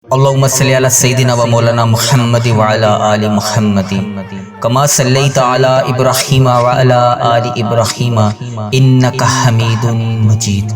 اللهم صل على سيدنا ومولانا محمد وعلى آل محمد كما صليت على إبراهيم وعلى آل إبراهيم إنك حميد مجيد۔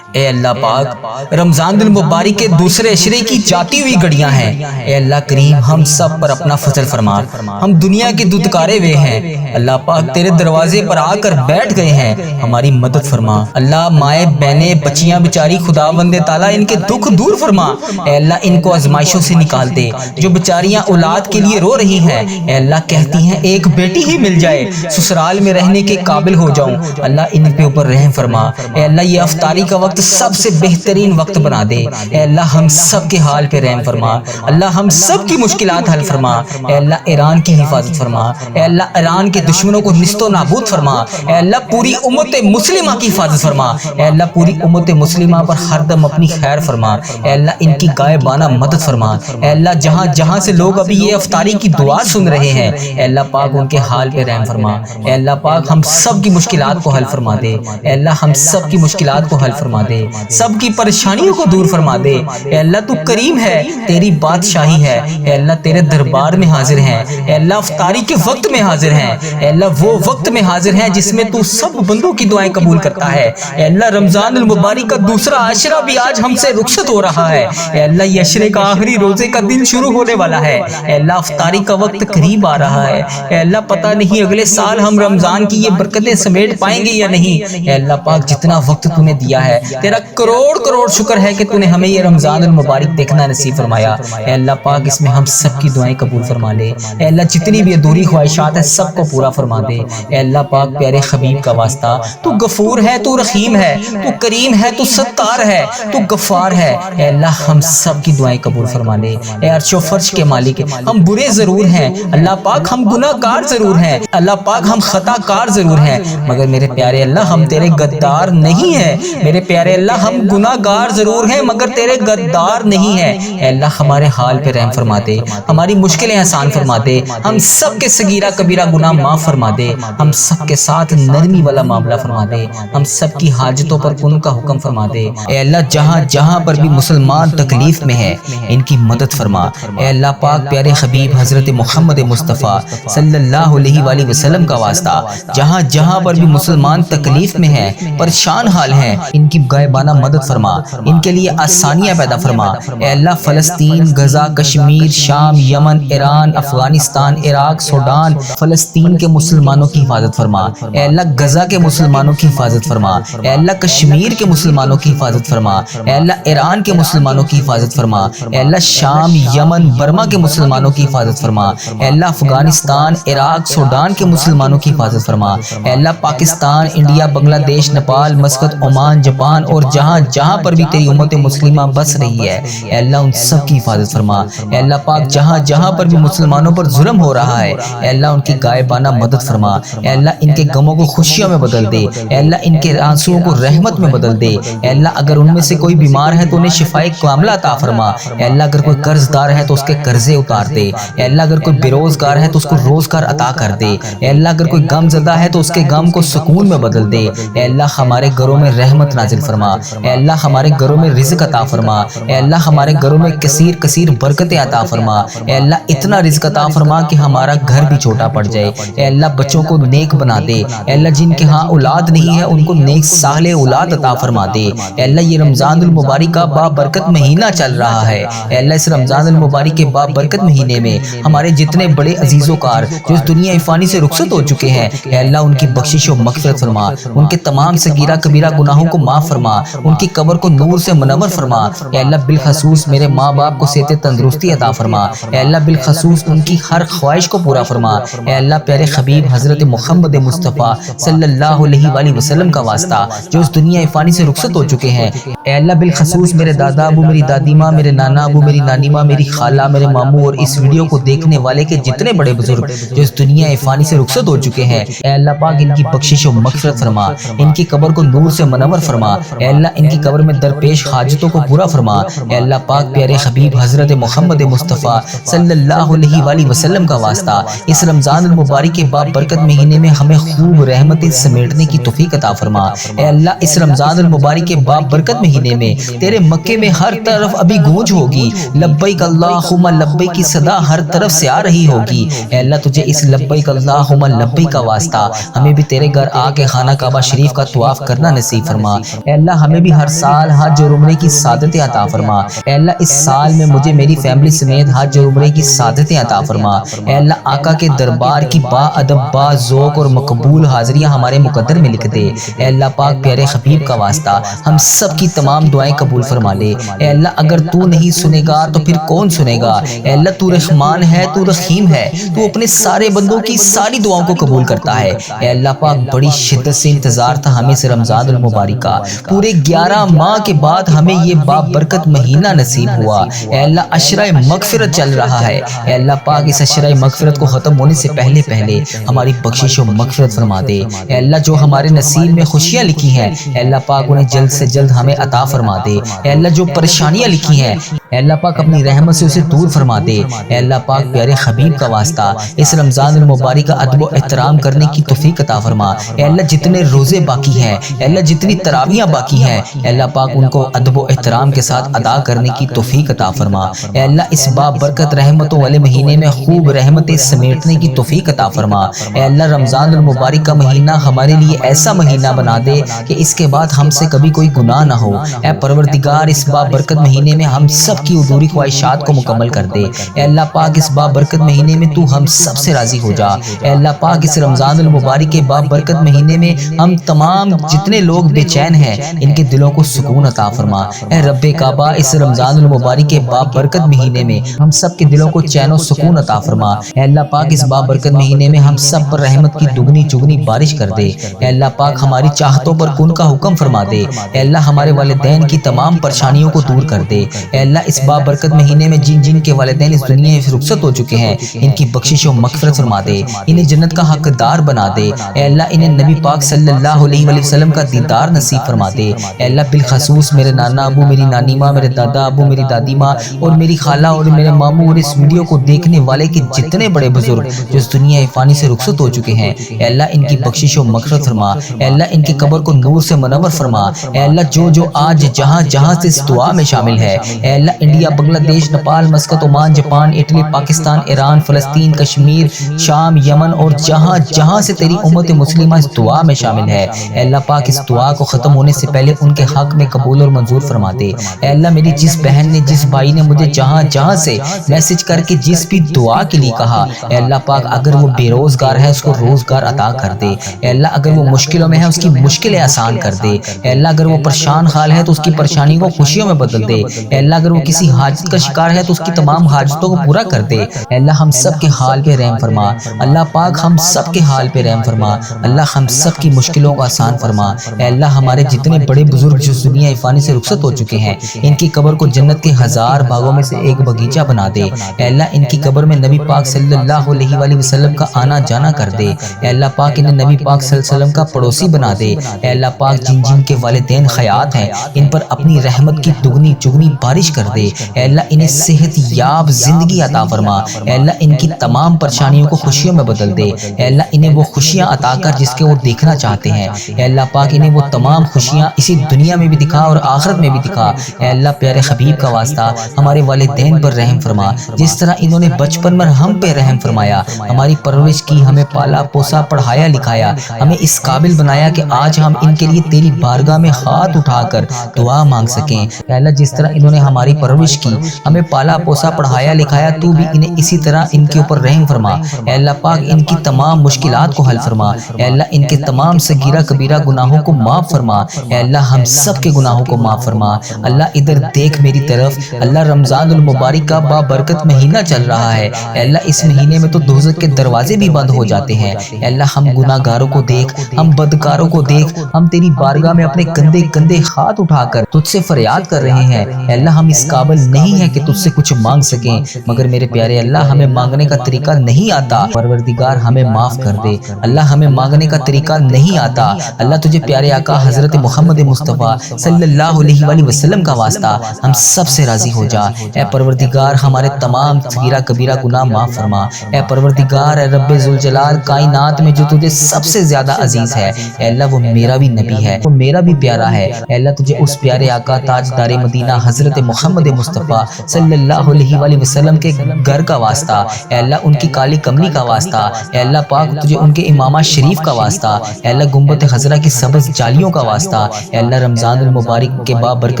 اے اللہ پاک، رمضان المبارک کے دوسرے عشرے کی جاتی ہوئی گھڑیاں ہیں۔ اے اللہ کریم، ہم سب پر اپنا فضل فرما۔ ہم دنیا کے دتکارے ہوئے ہیں، اللہ پاک تیرے دروازے پر آ کر بیٹھ گئے ہیں، ہماری مدد فرما۔ اللہ مائیں بہنیں بچیاں بیچاری خداوند تعالیٰ ان کے دکھ دور فرما۔ اے اللہ ان کو آزمائشوں سے نکال دے۔ جو بیچاریاں اولاد کے لیے رو رہی ہیں، اے اللہ کہتی ہیں ایک بیٹی ہی مل جائے، سسرال میں رہنے کے قابل ہو جاؤں، اللہ ان کے اوپر رحم فرما۔ اے اللہ یہ افطاری کا وقت سب سے بہترین وقت بنا دے۔ اے اللہ ہم سب کے حال پہ رحم فرما۔ اللہ ہم سب کی مشکلات حل فرما۔ اے اللہ ایران کی حفاظت فرما۔ اے اللہ ایران کے دشمنوں کو نیست و نابود فرما۔ اے اللہ پوری امت مسلمہ کی حفاظت فرما۔ اے اللہ پوری امت مسلمہ پر ہر دم اپنی خیر فرما۔ اے اللہ ان کی غائبانہ مدد فرما۔ اے اللہ جہاں جہاں سے لوگ ابھی یہ افطاری کی دعا سن رہے ہیں، اے اللہ پاک ان کے حال پہ رحم فرما۔ اے اللہ پاک ہم سب کی مشکلات کو حل فرما دے۔ اے اللہ ہم سب کی مشکلات کو حل فرما دے، سب کی پریشانیوں کو دور فرما دے۔ اے اللہ تو کریم ہے، تیری بادشاہی ہے۔ اے اللہ تیرے دربار میں حاضر ہیں۔ اے اللہ افطاری کے وقت میں حاضر ہیں۔ اے اللہ وہ وقت میں حاضر ہیں جس میں تو سب بندوں کی دعائیں قبول کرتا ہے۔ اے اللہ رمضان المبارک کا دوسرا عشرہ بھی آج ہم سے رخصت ہو رہا ہے۔ اے اللہ یہ عشرے کا آخری روزے کا دن شروع ہونے والا ہے۔ اے اللہ افطاری کا وقت قریب آ رہا ہے۔ اے اللہ پتہ نہیں اگلے سال ہم رمضان کی یہ برکتیں سمیٹ پائیں گے یا نہیں۔ اے اللہ پاک جتنا وقت تو نے دیا ہے، تیرا کروڑ کروڑ شکر ہے کہ تو نے ہمیں یہ رمضان المبارک دیکھنا نصیب فرمایا۔ اے اللہ پاک اس میں ہم سب کی دعائیں قبول فرما لے۔ اے اللہ جتنی بھی ادھوری خواہشات ہیں سب کو پورا فرما دے۔ اے اللہ پاک پیارے حبیب کا واسطہ، تو غفور ہے، تو رحیم ہے، تو کریم ہے، تو ستار ہے، تو غفار ہے۔ اے اللہ ہم سب کی دعائیں قبول فرما لے۔ اے عرش و فرش کے مالک، ہم برے ضرور ہیں اللہ پاک، ہم گناہ گار ضرور ہیں اللہ پاک، ہم خطا کار ضرور ہیں، مگر میرے پیارے اللہ ہم تیرے غدار نہیں ہیں۔ میرے پیارے اللہ ہم گناہ گار ضرور ہیں مگر تیرے غدار نہیں ہیں۔ اے اللہ ہمارے حال پہ رحم فرما دے، ہماری مشکلیں آسان فرما دے، ہم سب کے صغیرہ کبیرہ گناہ معاف فرما دے، ہم سب کے ساتھ نرمی والا معاملہ فرما دے، ہم سب کی حاجتوں پر کن کا حکم فرما دے۔ اے اللہ جہاں جہاں پر بھی مسلمان تکلیف میں ہے ان کی مدد فرما۔ اے اللہ پاک پیارے حبیب حضرت محمد مصطفیٰ صلی اللہ علیہ وآلہ وسلم کا واسطہ، جہاں جہاں پر بھی مسلمان تکلیف میں ہیں، پریشان حال ہیں، ان کی غائبانہ مدد فرما، ان کے لیے آسانیاں پیدا فرما۔ اے اللہ فلسطین، غزہ، کشمیر، شام، یمن، ایران، افغانستان، عراق، سوڈان، فلسطین کے مسلمانوں کی حفاظت فرما۔ اے اللہ غزہ کے مسلمانوں کی حفاظت فرما۔ اے اللہ کشمیر کے مسلمانوں کی حفاظت فرما۔ اے اللہ ایران کے مسلمانوں کی حفاظت فرما۔ اے اللہ شام، یمن، برما کے مسلمانوں کی حفاظت فرما۔ اے اللہ افغانستان، عراق، سوڈان کے مسلمانوں کی حفاظت فرما۔ اے اللہ پاکستان، انڈیا، بنگلہ دیش، نیپال، مسقط، عمان، جاپان اور جہاں جہاں پر بھی تیری امت مسلمہ بس رہی ہے، اے اللہ ان سب کی حفاظت فرما۔ اے اللہ پاک جہاں جہاں پر بھی مسلمانوں پر ظلم ہو رہا ہے، اے اللہ ان کی غائبانہ مدد فرما۔ اے اللہ ان کے غموں کو خوشیوں میں بدل دے، اے اللہ ان کے آنسوؤں کو رحمت میں بدل دے۔ اے اللہ اگر ان میں سے کوئی بیمار ہے تو انہیں شفائے کاملہ عطا فرما۔ اے اللہ اگر کوئی قرض دار ہے تو اس کے قرضے اتار دے۔ اے اللہ اگر کوئی بے روزگار ہے تو اس کو روزگار عطا کر دے۔ اے اللہ اگر کوئی غم زدہ ہے تو اس کے غم کو سکون میں بدل دے۔ اے اللہ ہمارے گھروں میں رحمت نازل فرما۔ اے اللہ ہمارے گھروں میں رزق عطا فرما۔ اے اللہ ہمارے گھروں میں کثیر کثیر برکتیں عطا فرما۔ اے اللہ اتنا رزق عطا فرما کہ ہمارا گھر بھی چھوٹا پڑ جائے۔ اے اللہ بچوں کو نیک بنا دے۔ اے اللہ جن کے ہاں اولاد نہیں ہے ان کو نیک صالح اولاد عطا فرما دے۔ اے اللہ یہ رمضان المبارک کا بابرکت مہینہ چل رہا ہے، اے اللہ اس رمضان المبارک کے بابرکت مہینے میں ہمارے جتنے بڑے عزیز و کار جو اس دنیا فانی سے رخصت ہو چکے ہیں، اے اللہ ان کی بخشش و مغفرت فرما، ان کے تمام صغیرہ کبیرہ گناہوں کو معاف فرما، ان کی قبر کو نور سے منور فرما۔ اے اللہ بالخصوص میرے ماں باپ کو صحت تندرستی عطا فرما۔ اے اللہ بالخصوص ان کی ہر خواہش کو پورا فرما۔ اے اللہ پیارے حبیب حضرت محمد مصطفیٰ صلی اللہ علیہ وآلہ وسلم کا واسطہ جو اس دنیا فانی سے رخصت ہو چکے ہیں، اے اللہ بالخصوص میرے دادا ابو، میری دادی ماں، میرے نانا ابو، میری نانی ماں، میری خالہ، میرے ماموں اور اس ویڈیو کو دیکھنے والے کے جتنے بڑے بزرگ جو اس دنیا فانی سے رخصت ہو چکے ہیں، اے اللہ پاک ان کی بخشش و مغفرت فرما، ان کی قبر کو نور سے منور فرما۔ اے اللہ ان کی قبر میں درپیش حاجتوں کو پورا فرما۔ اے اللہ پاک پیارے حبیب حضرت محمد مصطفیٰ صلی اللہ علیہ وآلہ وسلم کا واسطہ اس رمضان المبارک کے بابرکت مہینے میں ہمیں خوب رحمتیں سمیٹنے کی توفیق عطا فرما۔ اے اللہ اس رمضان المبارک کے بابرکت مہینے میں تیرے مکے میں ہر طرف ابھی گونج ہوگی، لبیک اللہم لبیک کی صدا ہر طرف سے آ رہی ہوگی۔ اے اللہ تجھے اس لبیک اللہم لبیک کا واسطہ ہمیں بھی تیرے گھر آ کے خانہ کعبہ شریف کا طواف کرنا نصیب فرما۔ اے اللہ ہمیں بھی ہر سال حج اور عمرے کی سعادتیں عطا فرما۔ اے اللہ اس سال میں مجھے میری فیملی سمیت حج اور عمرے کی سعادتیں عطا فرما۔ اے اللہ آقا کے دربار کی با ادب با ذوق اور مقبول حاضریاں ہمارے مقدر میں لکھ دے۔ اے اللہ پاک پیارے حبیب کا واسطہ ہم سب کی تمام دعائیں قبول فرما لے۔ اے اللہ اگر تو نہیں سنے گا تو پھر کون سنے گا؟ اے اللہ تو رحمان ہے، تو رحیم ہے، تو اپنے سارے بندوں کی ساری دعاؤں کو قبول کرتا ہے۔ اے اللہ پاک بڑی شدت سے انتظار تھا ہمیں اس رمضان المبارک کا، پورے 11 ماہ کے بعد ہمیں یہ بابرکت مہینہ نصیب ہوا۔ اے اللہ عشرہ مغفرت چل رہا ہے، اے اللہ پاک اس عشرہ مغفرت کو ختم ہونے سے پہلے ہماری بخشش و مغفرت فرما دے۔ اے اللہ جو ہمارے نصیب میں خوشیاں لکھی ہیں اے اللہ پاک انہیں جلد سے جلد ہمیں عطا فرما دے۔ اے اللہ جو پریشانیاں لکھی ہیں اے اللہ پاک اپنی رحمت سے اسے دور فرما دے۔ اے اللہ پاک پیارے حبیب کا واسطہ اس رمضان المبارک کا ادب و احترام کرنے کی توفیق عطا فرما۔ اے اللہ جتنے روزے باقی ہیں اے اللہ جتنی تراویحاں باقی ہیں اے اللہ پاک ان کو ادب و احترام کے ساتھ ادا کرنے کی توفیق عطا فرما۔ اے اللہ اس بابرکت رحمتوں والے مہینے میں خوب رحمتیں سمیٹنے کی توفیق عطا فرما۔ اے اللہ رمضان المبارک کا مہینہ ہمارے لیے ایسا مہینہ بنا دے کہ اس کے بعد ہم سے کبھی کوئی گناہ نہ ہو۔ اے پروردگار اس بابرکت مہینے میں ہم سب کی ادھوری خواہشات کو مکمل کر دے۔ اے اللہ پاک اس بابرکت مہینے میں تو ہم سب سے راضی ہو جا۔ اے اللہ پاک اس رمضان المبارک کے بابرکت مہینے میں ہم تمام جتنے لوگ بے چین ہیں ان کے دلوں کو سکون عطا فرما۔ اے رب کعبہ اس رمضان المبارک کے بابرکت مہینے میں ہم سب کے دلوں کو چین و سکون عطا فرما۔ اے اللہ پاک اس بابرکت مہینے میں ہم سب پر رحمت کی دگنی چگنی بارش کر دے۔ اے اللہ پاک ہماری چاہتوں پر کن کا حکم فرما دے۔ اے اللہ ہمارے والدین کی تمام پریشانیوں کو دور کر دے۔ اے اللہ اس بابرکت مہینے میں جن جن کے والدین اس دنیا سے رخصت ہو چکے ہیں ان کی بخشش و مغفرت فرما دے، انہیں جنت کا حقدار بنا دے۔ اے اللہ انہیں نبی پاک صلی اللہ علیہ وآلہ وسلم کا دیدار نصیب فرما دے۔ اے اللہ بالخصوص میرے نانا ابو، میری نانی ماں، میرے دادا ابو، میری دادی ماں اور میری خالہ اور میرے ماموں اور اس ویڈیو کو دیکھنے والے کے جتنے بڑے بزرگ جو اس دنیا فانی سے رخصت ہو چکے ہیں اے اللہ ان کی بخشش و مغفرت فرما۔ اے اللہ ان کی قبر کو نور سے منور فرما۔ اے اللہ جو آج جہاں جہاں سے اس دعا میں شامل ہے اے اللہ انڈیا، بنگلہ دیش، Nepal, Muscat, Oman, Japan, Italy, Pakistan, Iran, فلسطین، کشمیر، شام، یمن اور جہاں جہاں سے تیری امت مسلمہ اس دعا میں شامل ہے اے اللہ پاک اس دعا کو ختم ہونے سے پہلے ان کے حق میں قبول اور منظور فرما دے۔ اے اللہ میری جس بہن نے، جس بھائی نے مجھے جہاں جہاں سے میسج کر کے جس بھی دعا کے لیے کہا اے اللہ پاک اگر وہ بے روزگار ہے اس کو روزگار عطا کر دے۔ اے اللہ اگر وہ مشکلوں میں ہے اس کی مشکلیں آسان کر دے۔ اے اللہ اگر وہ پریشان حال ہے تو اس کی پریشانی کو خوشیوں میں بدل دے۔ اے اللہ اگر وہ کسی حاجت کا شکار ہے تو اس کی تمام حاجتوں کو پورا کر دے۔ اے اللہ ہم سب کے حال پہ رحم فرما۔ اللہ پاک ہم سب کے حال پہ رحم فرما۔ اللہ ہم سب کی مشکلوں کو آسان فرما۔ اے اللہ ہمارے جتنے بڑے بزرگ جو دنیا فانی سے رخصت ہو چکے ہیں ان کی قبر کو جنت کے 1000 باغوں میں سے ایک باغیچہ بنا دے۔ اے اللہ ان کی قبر میں نبی پاک صلی اللہ علیہ وآلہ وسلم کا آنا جانا کر دے۔ اے اللہ پاک انہیں نبی پاک صلی اللہ علیہ وسلم کا پڑوسی بنا دے۔ اے اللہ پاک جن جن کے والدین حیات ہیں ان پر اپنی رحمت کی دگنی چگنی بارش کر دے۔ اے اللہ انہیں صحت یاب زندگی عطا فرما۔ اے اللہ ان کی تمام پریشانیوں کو خوشیوں میں بدل دے۔ اے اللہ انہیں وہ خوشیاں عطا کر جس کے وہ دیکھنا چاہتے ہیں۔ اے اللہ پاک انہیں وہ تمام خوشیاں اسی دنیا میں بھی دکھا اور آخرت میں بھی دکھا۔ اے اللہ پیارے حبیب کا واسطہ ہمارے والدین پر رحم فرما، جس طرح انہوں نے بچپن میں ہم پہ رحم فرمایا، ہماری پرورش کی، ہمیں پالا پوسا پڑھایا لکھایا، ہمیں اس قابل بنایا کہ آج ہم ان کے لیے تیری بارگاہ میں ہاتھ اٹھا کر دعا مانگ سکیں۔ اے اللہ جس طرح انہوں نے ہماری پرورش کی، ہمیں پالا پوسا پڑھایا لکھایا، تو بھی انہیں اسی طرح ان کے اوپر رحم فرما۔ اے اللہ پاک ان کی تمام مشکلات کو حل فرما۔ اے اللہ ان کے تمام صغیرہ کبیرہ گناہوں کو معاف فرما۔ اے اللہ ہم سب کے گناہوں کو معاف فرما۔ اللہ ادھر دیکھ میری طرف، اللہ رمضان المبارک کا بابرکت مہینہ چل رہا ہے۔ اے اللہ اس مہینے میں تو دوزخ کے دروازے بھی بند ہو جاتے ہیں۔ اے اللہ ہم گناہ گاروں کو دیکھ، ہم بدکاروں کو دیکھ، ہم تیری بارگاہ میں اپنے گندے گندے ہاتھ اٹھا کر تجھ سے فریاد کر رہے ہیں۔ اے اللہ ہم اس قابل نہیں ہیں کہ تجھ سے کچھ مانگ سکیں، مگر میرے پیارے اللہ ہمیں مانگنے کا طریقہ نہیں آتا، پروردگار ہمیں معاف کر دے۔ اللہ ہمیں مانگنے کا طریقہ نہیں آتا۔ اللہ تجھے پیارے آقا حضرت محمد محمد مصطفیٰ صلی اللہ علیہ وآلہ وسلم کا واسطہ ہم سب سے راضی ہو جا۔ اے پروردگار ہمارے تمام صغیرہ کبیرہ گناہ معاف فرما۔ اے پروردگار، اے رب ذوالجلال، کائنات میں جو تجھے سب سے زیادہ عزیز ہے، اے اللہ وہ میرا بھی نبی ہے، وہ میرا بھی پیارا ہے۔ اے اللہ تجھے اس پیارے آقا تاجدار مدینہ حضرت محمد مصطفیٰ صلی اللہ علیہ وآلہ وسلم کے گھر کا واسطہ، اے اللہ ان کی کالی کملی کا واسطہ، اے اللہ پاک تجھے ان کے امامہ شریف کا واسطہ، اے اللہ گنبد خضرا کی سبز جالیوں کا واسطہ، اے اللہ رمضان المبارک کے بابرکت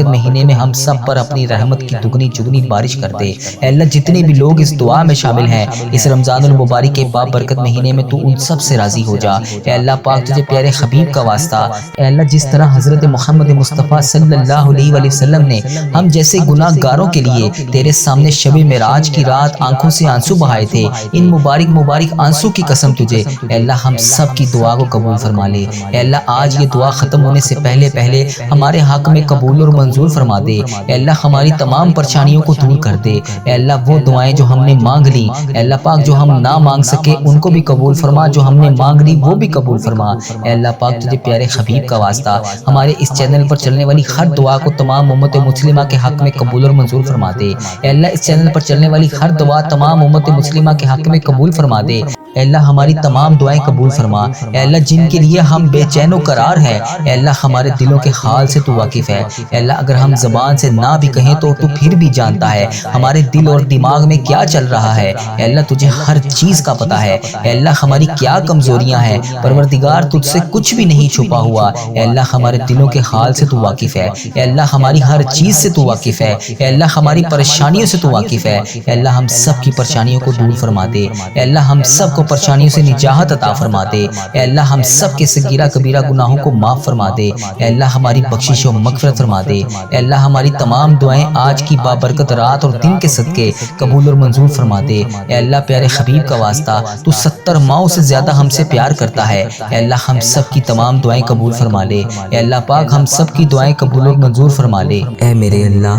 مہینے میں ہم سب پر اپنی رحمت کی دگنی چگنی بارش کر دے۔ اے اللہ جتنے بھی لوگ اس دعا میں شامل ہیں اس رمضان المبارک کے بابرکت مہینے میں تو ان سب سے راضی ہو جا۔ اے اللہ پاک تجھے پیارے حبیب کا واسطہ، اے اللہ جس طرح حضرت محمد مصطفیٰ صلی اللہ علیہ وآلہ وسلم نے ہم جیسے گناہ گاروں کے لیے تیرے سامنے شب معراج کی رات آنکھوں سے آنسو بہائے تھے، ان مبارک آنسو کی قسم تجھے اے اللہ ہم سب کی دعا کو قبول فرما لے۔ اے اللہ آج یہ دعا ختم ہونے سے پہلے ہمارے حق میں قبول اور منظور فرما دے۔ اے اللہ ہماری تمام پریشانیوں کو دور کر دے۔ اے اللہ وہ دعائیں جو ہم نے مانگ لی، اے اللہ پاک جو ہم نہ مانگ سکے ان کو بھی قبول فرما، جو ہم نے مانگ لی وہ بھی قبول فرما۔ اے اللہ پاک تجھے پیارے حبیب کا واسطہ ہمارے اس چینل پر چلنے والی ہر دعا کو تمام امت مسلمہ کے حق میں قبول اور منظور فرما دے۔ اے اللہ اس چینل پر چلنے والی ہر دعا تمام امت مسلمہ کے حق میں قبول فرما دے۔ اے اللہ ہماری تمام دعائیں قبول فرما۔ اے اللہ جن کے لیے ہم بے چین و قرار ہیں، اے اللہ ہمارے دلوں کے حال سے تو واقف ہے۔ اے اللہ اگر ہم زبان سے نہ بھی کہیں تو پھر بھی جانتا ہے ہمارے دل اور دماغ میں کیا چل رہا ہے۔ اے اللہ تجھے ہر چیز کا پتہ ہے۔ اے اللہ ہماری کیا کمزوریاں ہیں، پروردگار تجھ سے کچھ بھی نہیں چھپا ہوا۔ اے اللہ ہمارے دلوں کے حال سے تو واقف ہے۔ اے اللہ ہماری ہر چیز سے تو واقف ہے۔ اے اللہ ہماری پریشانیوں سے تو واقف ہے۔ اے اللہ ہم سب کی پریشانیوں کو دور فرما دے۔ اے اللہ ہم سب کو پریشانیوں سے نجات عطا فرما دے۔ اے اللہ ہم سب کے صغیرہ کبیرہ گناہوں کو معاف فرما دے۔ اے اللہ ہماری بخشش و مغفرت فرما دے۔ اے اللہ ہماری تمام دعائیں آج کی بابرکت رات اور دن کے صدقے قبول اور منظور فرما دے۔ اے اللہ پیارے حبیب کا واسطہ تو 70 ماؤں سے زیادہ ہم سے پیار کرتا ہے۔ اے اللہ ہم سب کی تمام دعائیں قبول فرما لے۔ اے اللہ پاک ہم سب کی دعائیں قبول اور منظور فرما لے۔ اے میرے اللہ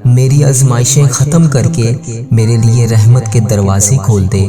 میری آزمائشیں ختم کر کے میرے لیے رحمت کے دروازے کھول دے۔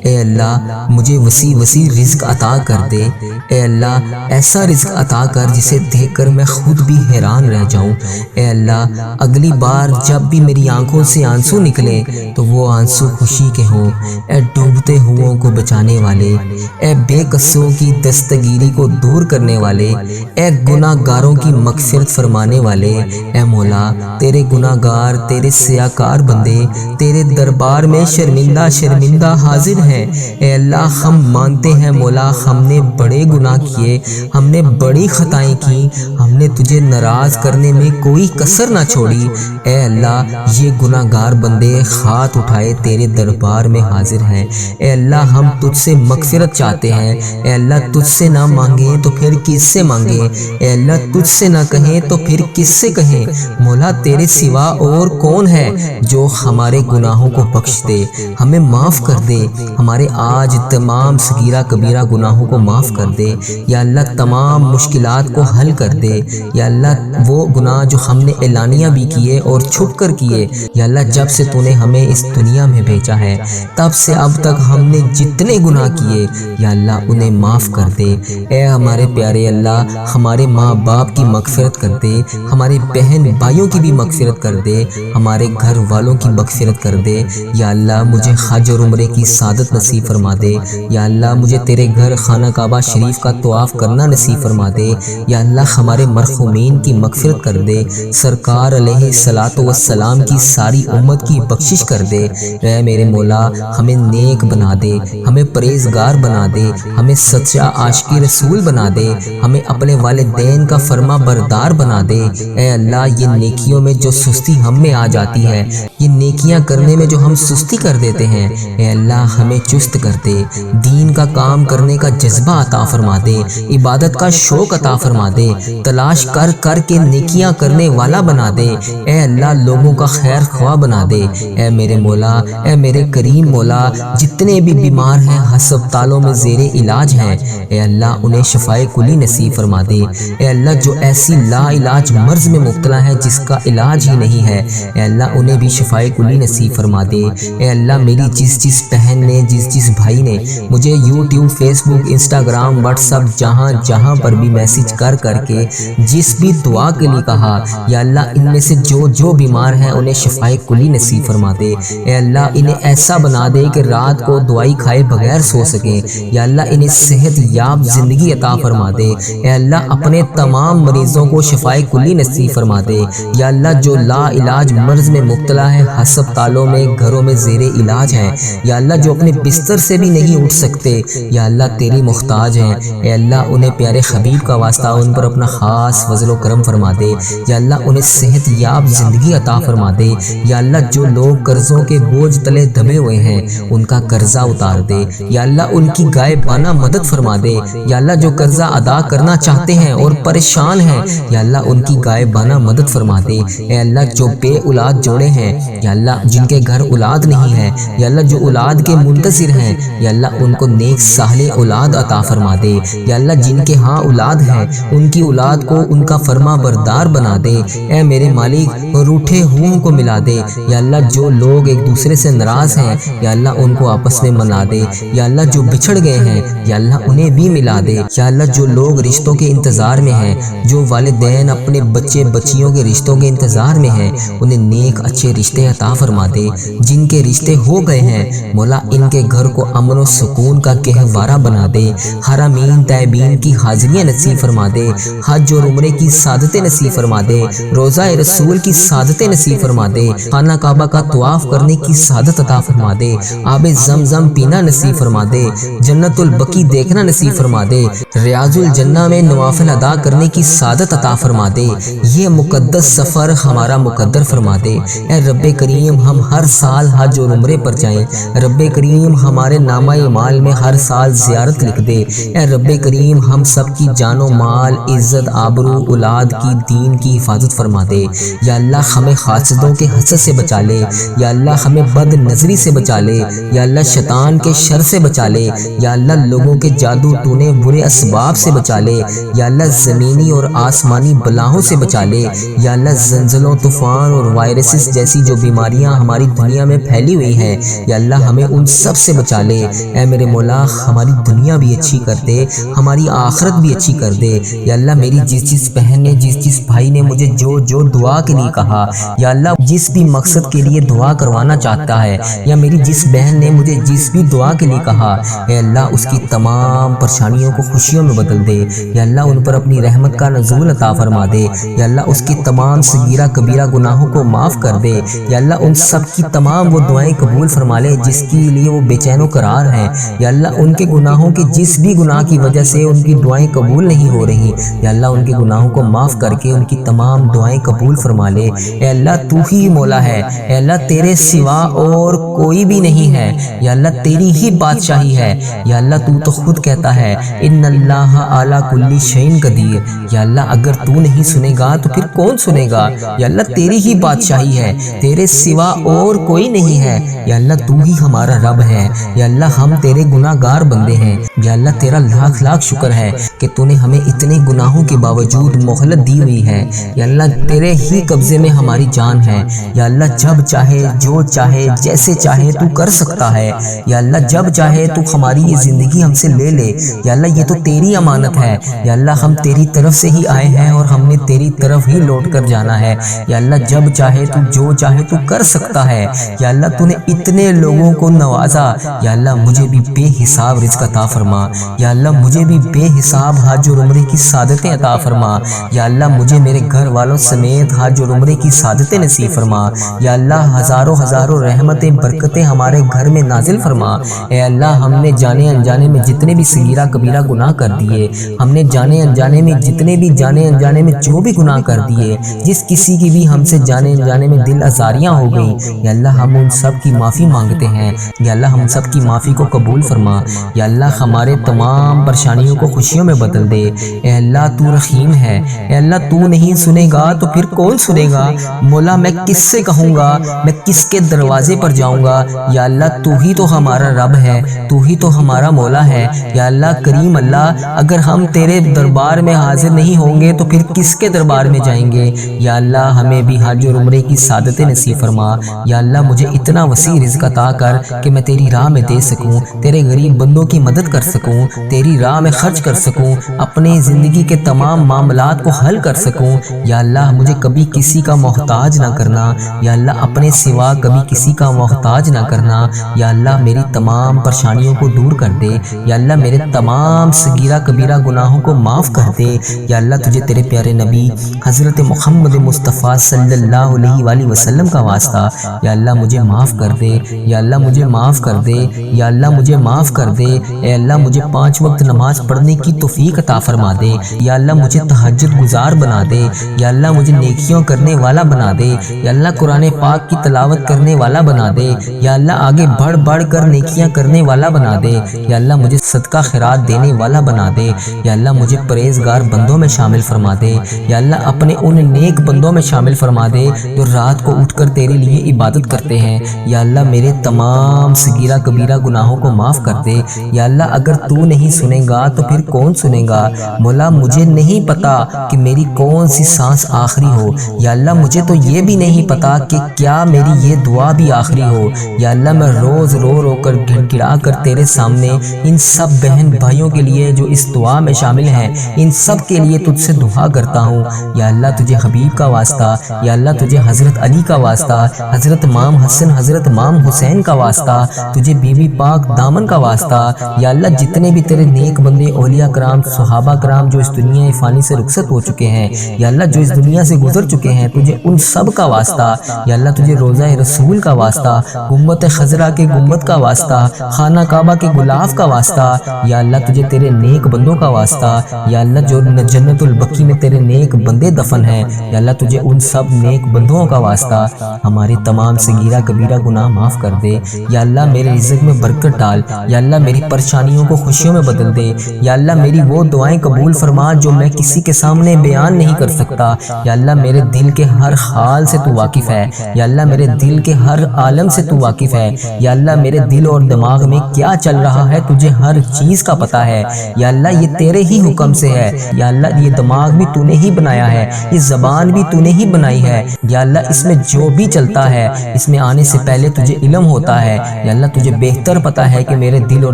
اے اللہ مجھے وسیع رزق عطا کر دے۔ اے اللہ ایسا رزق عطا کر جسے دیکھ کر میں خود بھی حیران رہ جاؤں۔ اے اللہ اگلی بار جب بھی میری آنکھوں سے آنسو نکلے تو وہ آنسو خوشی کے ہوں۔ اے ڈوبتے ہوں کو بچانے والے، اے بے قصوں کی دستگیری کو دور کرنے والے، اے گناہ گاروں کی مغفرت فرمانے والے، اے مولا تیرے گناہ گار تیرے سیاکار بندے تیرے دربار میں شرمندہ حاضر ہیں۔ اے اللہ ہم مانتے ہیں مولا ہم نے بڑے گناہ کیے، ہم نے بڑی خطائیں کی، ہم نے تجھے ناراض کرنے میں کوئی کسر نہ چھوڑی۔ اے اللہ یہ گناہ گار بندے ہاتھ اٹھائے تیرے دربار میں حاضر ہیں۔ اے اللہ ہم تجھ سے مغفرت چاہتے ہیں۔ اے اللہ تجھ سے نہ مانگیں تو پھر کس سے مانگیں؟ اے اللہ تجھ سے نہ کہیں تو پھر کس سے کہیں؟ مولا تیرے سوا اور کون ہے جو ہمارے گناہوں کو بخش دے، ہمیں معاف کر دے، ہمارے آج تمام صغیرہ کبیرہ گناہوں کو معاف کر دے۔ یا اللہ تمام مشکلات کو حل کر دے۔ یا اللہ وہ گناہ جو ہم نے اعلانیہ بھی کیے اور چھپ کر کیے، یا اللہ جب سے تو نے ہمیں اس دنیا میں بھیجا ہے تب سے اب تک ہم نے جتنے گناہ کیے یا اللہ انہیں معاف کر دے۔ اے ہمارے پیارے اللہ ہمارے ماں باپ کی مغفرت کر دے، ہمارے بہن بھائیوں کی بھی مغفرت کر دے، ہمارے گھر والوں کی مغفرت کر دے۔ یا اللہ مجھے حج اور عمرے کی سعادت نصیب فرما دے۔ یا اللہ مجھے تیرے گھر خانہ کعبہ شریف کا طواف کرنا نصیب فرما دے۔ یا اللہ ہمارے مرحومین کی مغفرت کر دے، سرکار علیہ الصلوۃ والسلام کی ساری امت کی بخشش کر دے۔ اے میرے مولا ہمیں نیک بنا دے، ہمیں پرہیزگار بنا دے، ہمیں سچا عاشق رسول بنا دے، ہمیں اپنے والدین کا فرما بردار بنا دے۔ اے اللہ یہ نیکیوں میں جو سستی ہم میں آ جاتی ہے، یہ نیکیاں کرنے میں جو ہم سستی کر دیتے ہیں، اے اللہ ہمیں چست کر دے، دین کا کام کرنے کا جذبہ عطا فرما دے، عبادت کا شوق عطا فرما دے، تلاش کر کر کے نیکیاں کرنے والا بنا دے۔ اے اللہ لوگوں کا خیر خواہ بنا دے۔ اے میرے مولا اے میرے کریم مولا جتنے بھی بیمار ہیں ہسپتالوں میں زیر علاج ہیں، اے اللہ انہیں شفائے کلی نصیب فرما دے۔ اے اللہ جو ایسی لا علاج مرض میں مبتلا ہے جس کا علاج ہی نہیں ہے، اے اللہ انہیں بھی شفائے کلی نصیب فرما دے۔ اے اللہ میری جس بہن نے جس بھائی بھائی نے مجھے یوٹیوب، فیس بک، انسٹاگرام، واٹس ایپ جہاں پر بھی میسیج کر کے جس بھی دعا کے لیے کہا، یا اللہ ان میں سے جو بیمار ہیں انہیں شفائے کلی نصیب فرما دے۔ اے اللہ انہیں ایسا بنا دے کہ رات کو دوائی کھائے بغیر سو سکیں۔ یا اللہ انہیں صحت یاب زندگی عطا فرما دے۔ اے اللہ اپنے تمام مریضوں کو شفائے کلی نصیب فرما دے۔ یا اللہ جو لا علاج مرض میں مبتلا ہے، ہسپتالوں میں، گھروں میں زیر علاج ہیں، یا اللہ جو اپنے بستر سے بھی نہیں اٹھ سکتے، یا اللہ تیری محتاج ہیں، اے اللہ انہیں پیارے حبیب کا واسطہ ان پر اپنا خاص فضل و کرم فرما دے۔ یا اللہ انہیں صحت یاب زندگی عطا فرما دے۔ یا اللہ جو لوگ قرضوں کے بوجھ تلے دبے ہوئے ہیں ان کا قرضہ اتار دے۔ یا اللہ ان کی غائبانہ مدد فرما دے۔ یا اللہ جو قرضہ ادا کرنا چاہتے ہیں اور پریشان ہیں، یا اللہ ان کی غائبانہ مدد فرما دے۔ اے اللہ جو بے اولاد جوڑے ہیں، یا اللہ جن کے گھر اولاد نہیں ہے، یا اللہ جو اولاد کے منتظر ہیں، یا اللہ ان کو نیک صالح اولاد عطا فرما دے۔ یا اللہ جن کے ہاں اولاد ہے ان کی اولاد کو ان کا فرما بردار بنا دے۔ اے میرے مالک روٹھے ہوں کو ملا دے۔ یا اللہ جو لوگ ایک دوسرے سے ناراض ہیں، یا اللہ ان کو آپس میں منا دے۔ یا اللہ جو بچھڑ گئے ہیں، یا اللہ انہیں بھی ملا دے۔ یا اللہ جو لوگ رشتوں کے انتظار میں ہیں، جو والدین اپنے بچے بچیوں کے رشتوں کے انتظار میں ہیں، انہیں نیک اچھے رشتے عطا فرما دے۔ جن کے رشتے ہو گئے ہیں مولا ان کے گھر کو امن و سکون کا گہوارہ بنا دے۔ حرمین طیبین کی حاضریاں نصیب فرما دے۔ حج اور عمرے کی سعادتیں نصیب فرما دے۔ روضہ رسول کی سعادتیں نصیب فرما دے۔ خانہ کعبہ کا طواف کرنے کی سعادت عطا فرما دے۔ آب زمزم پینا نصیب فرما دے۔ جنت البقیع دیکھنا نصیب فرما دے۔ ریاض الجنہ میں نوافل ادا کرنے کی سعادت عطا فرما دے۔ یہ مقدس سفر ہمارا مقدر فرما دے۔ اے رب کریم ہم ہر سال حج اور عمرے پر جائیں۔ رب کریم ہمارے نامہ اعمال میں ہر سال زیارت لکھ دے۔ اے رب کریم ہم سب کی جان و مال، عزت، آبرو، اولاد کی، دین کی حفاظت فرما دے۔ یا اللہ ہمیں حاسدوں کے حسد سے بچا لے۔ یا اللہ ہمیں بد نظری سے بچا لے۔ یا اللہ شیطان کے شر سے بچا لے۔ یا اللہ لوگوں کے جادو ٹونے برے اسباب سے بچا لے۔ یا اللہ زمینی اور آسمانی بلاؤں سے بچا لے۔ یا اللہ زلزلوں، طوفان اور وائرسز جیسی جو بیماریاں ہماری دنیا میں پھیلی ہوئی ہیں، یا اللہ ہمیں ان سب سے بچا لے۔ اے میرے مولا ہماری دنیا بھی اچھی کر دے، ہماری آخرت بھی اچھی کر دے۔ یا اللہ میری جس بہن نے، جس بھائی نے مجھے جو دعا کے لیے کہا، یا اللہ جس بھی مقصد کے لیے دعا کروانا چاہتا ہے، یا میری جس بہن نے مجھے جس بھی دعا کے لیے کہا، اے اللہ اس کی تمام پریشانیوں کو خوشیوں میں بدل دے۔ یا اللہ ان پر اپنی رحمت کا نزول عطا فرما دے۔ یا اللہ اس کی تمام صغیرہ کبیرہ گناہوں کو معاف کر دے۔ یا اللہ ان سب کی تمام وہ دعائیں قبول فرما لے جس کے لیے وہ بے چین و قرار ہیں۔ یا اللہ ان کے گناہوں کے جس بھی گناہ کی وجہ سے ان کی دعائیں قبول نہیں ہو رہی، یا اللہ ان کے گناہوں کو معاف کر کے ان کی تمام دعائیں قبول فرما لے۔ اے اللہ تو ہی مولا ہے، اے اللہ تیرے سوا اور کوئی بھی نہیں ہے، یا اللہ تیری ہی بادشاہی ہے۔ یا اللہ تو خود کہتا ہے ان اللہ علی کل شیء قدیر۔ یا اللہ اگر تو نہیں سنے گا تو پھر کون سنے گا؟ یا اللہ تیری ہی بادشاہی ہے، تیرے سوا اور کوئی نہیں ہے۔ یا اللہ تو ہی ہمارا رب ہے۔ یا اللہ ہم تیرے گناہ گار بندے ہیں۔ یا اللہ تیرا لاکھ شکر ہے کہ تو نے ہمیں اتنے گناہوں کے باوجود مہلت دی ہوئی ہے۔ یا اللہ تیرے ہی قبضے میں ہماری جان ہے۔ یا اللہ جب چاہے، جو چاہے، جیسے چاہے تو کر سکتا ہے۔ یا اللہ جب چاہے تو ہماری یہ زندگی ہم سے لے لے۔ یا اللہ یہ تو تیری امانت ہے۔ یا اللہ ہم تیری طرف سے ہی آئے ہیں اور ہم نے تیری طرف ہی لوٹ کر جانا ہے۔ یا اللہ جب چاہے تو جو چاہے تو کر سکتا ہے۔ یا اللہ تو نے اتنے لوگوں کو نوازا، یا اللہ مجھے بھی بے حساب رزق عطا فرما۔ یا اللہ مجھے بھی بے حساب حج اور عمرے کی سعادتیں عطا فرما۔ یا اللہ مجھے میرے گھر والوں سمیت حج اور عمرے کی سعادتیں نصیب فرما۔ یا اللہ ہزاروں رحمتیں برکتیں ہمارے گھر میں نازل فرما۔ اے اللہ ہم نے جانے انجانے میں جتنے بھی صغیرہ کبیرہ گناہ کر دیے، ہم نے جانے انجانے میں جتنے بھی جانے انجانے میں جو بھی گناہ کر دیے، جس کسی کی بھی ہم سے جانے انجانے میں دل آزاریاں ہو گئیں، یا اللہ ہم ان سب کی معافی مانگتے ہیں۔ یا اللہ ہم سب کی معافی کو قبول فرما۔ یا اللہ ہمارے تمام پریشانیوں کو خوشیوں میں بدل دے۔ اے اللہ تو رحیم ہے۔ اے اللہ تو نہیں سنے گا تو پھر کون سنے گا؟ مولا میں کس سے کہوں گا، میں کس کے دروازے پر جاؤں گا؟ یا اللہ تو ہی تو ہمارا رب ہے، تو ہی تو ہمارا مولا ہے۔ یا اللہ کریم اللہ اگر ہم تیرے دربار میں حاضر نہیں ہوں گے تو پھر کس کے دربار میں جائیں گے؟ یا اللہ ہمیں بھی حج اور عمرے کی سعادتیں نصیب فرما۔ یا اللہ مجھے اتنا وسیع رزق عطا کر کہ میں تیری راہ میں دے دے سکوں، تیرے غریب بندوں کی مدد کر سکوں، تیری راہ میں خرچ کر سکوں، اپنی زندگی کے تمام معاملات کو حل کر سکوں۔ یا اللہ مجھے کبھی کسی کا محتاج نہ کرنا، یا اللہ اپنے سوا کبھی کسی کا محتاج نہ کرنا۔ یا اللہ میری تمام پریشانیوں کو دور کر دے، یا اللہ میرے تمام صغیرہ کبیرہ گناہوں کو معاف کر دے۔ یا اللہ تجھے تیرے پیارے نبی حضرت محمد مصطفیٰ صلی اللہ علیہ وآلہ وسلم کا واسطہ، یا اللہ مجھے معاف کر دے، یا اللہ مجھے معاف کر دے، یا اللہ مجھے معاف کر دے۔ اے اللہ مجھے 5 وقت نماز پڑھنے کی توفیق عطا فرما دے، یا اللہ مجھے تہجد گزار بنا دے، یا اللہ مجھے نیکیوں کرنے والا بنا دے، یا اللہ قرآن پاک کی تلاوت کرنے والا بنا دے، یا اللہ آگے بڑھ بڑھ کر نیکیاں کرنے والا بنا دے، یا اللہ مجھے صدقہ خیرات دینے والا بنا دے، یا اللہ مجھے پرہیزگار بندوں میں شامل فرما دے، یا اللہ اپنے ان نیک بندوں میں شامل فرما دے جو رات کو اٹھ کر تیرے لیے عبادت کرتے ہیں۔ یا اللہ میرے تمام صغیرہ کبیرہ گناہوں کو معاف کر دے۔ یا اللہ اگر تو نہیں سنے گا تو پھر کون سنے گا؟ مولا مجھے نہیں پتا کہ میری کون سی سانس آخری ہو، یا اللہ مجھے تو یہ بھی نہیں پتا کہ کیا میری یہ دعا بھی آخری ہو۔ یا اللہ میں روز رو رو کر گڑ گڑا کر تیرے سامنے ان سب بہن بھائیوں کے لیے جو اس دعا میں شامل ہیں، ان سب کے لیے تجھ سے دعا کرتا ہوں۔ یا اللہ تجھے حبیب کا واسطہ، یا اللہ تجھے حضرت علی کا واسطہ، حضرت امام حسن حضرت امام حسین کا واسطہ، تجھے بی بی پاک دامن کا واسطہ۔ یا اللہ جتنے بھی تیرے نیک بندے اولیاء کرام صحابہ کرام جو اس دنیا فانی سے رخصت ہو چکے ہیں، یا اللہ جو اس دنیا سے گزر چکے ہیں، تجھے ان سب کا واسطہ۔ یا اللہ تجھے روضہ رسول کا واسطہ، گنبد خضرا کے گنبد کا واسطہ، خانہ کعبہ کے غلاف کا واسطہ۔ یا اللہ تجھے تیرے نیک بندوں کا واسطہ، یا اللہ جو جنت البقیع میں تیرے نیک بندے دفن ہیں، یا اللہ تجھے ان سب نیک بندوں کا واسطہ۔ ہمارے تمام صغیرہ کبیرہ گناہ معاف کر دے۔ یا اللہ میرے رزق میں برکت ڈال، یا اللہ میری پریشانیوں کو خوشیوں میں بدل دے۔ یا اللہ میری وہ دعائیں قبول فرما جو میں کسی کے سامنے بیان نہیں کر سکتا۔ یا اللہ میرے دل کے ہر حال سے تو واقف ہے، یا اللہ میرے دل کے ہر عالم سے تو واقف ہے۔ یا اللہ میرے دل اور دماغ میں کیا چل رہا ہے تجھے ہر چیز کا پتہ ہے۔ یا اللہ یہ تیرے ہی حکم سے ہے۔ یا اللہ یہ دماغ بھی تو نے ہی بنایا ہے، یہ زبان بھی تو نے ہی بنائی ہے۔ یا اللہ اس میں جو بھی چلتا ہے اس میں آنے سے پہلے تجھے علم ہوتا ہے۔ یا اللہ تجھے بہتر پتہ ہے کہ میرے دل اور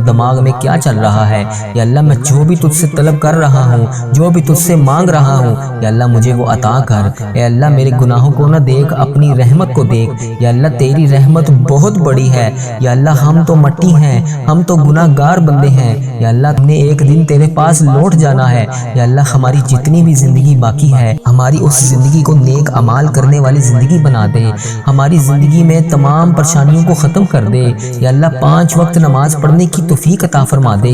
دماغ میں کیا چل رہا ہے۔ یا اللہ میں جو بھی تجھ سے طلب کر رہا ہوں، جو بھی تجھ سے مانگ رہا ہوں، یا اللہ مجھے وہ عطا کر۔ اے اللہ میرے گناہوں کو نہ دیکھ، اپنی رحمت کو دیکھ۔ یا اللہ تیری رحمت بہت بڑی ہے۔ یا اللہ ہم تو مٹی ہیں، ہم تو گناہ گار بندے ہیں۔ یا اللہ تم نے ایک دن تیرے پاس لوٹ جانا ہے۔ یا اللہ ہماری جتنی بھی زندگی باقی ہے، ہماری اس زندگی کو نیک اعمال کرنے والی زندگی بنا دے۔ ہماری زندگی میں تمام پریشانیوں کو ختم کر دے۔ یا اللہ 5 وقت نماز پڑھنے کی توفیق عطا فرما دے۔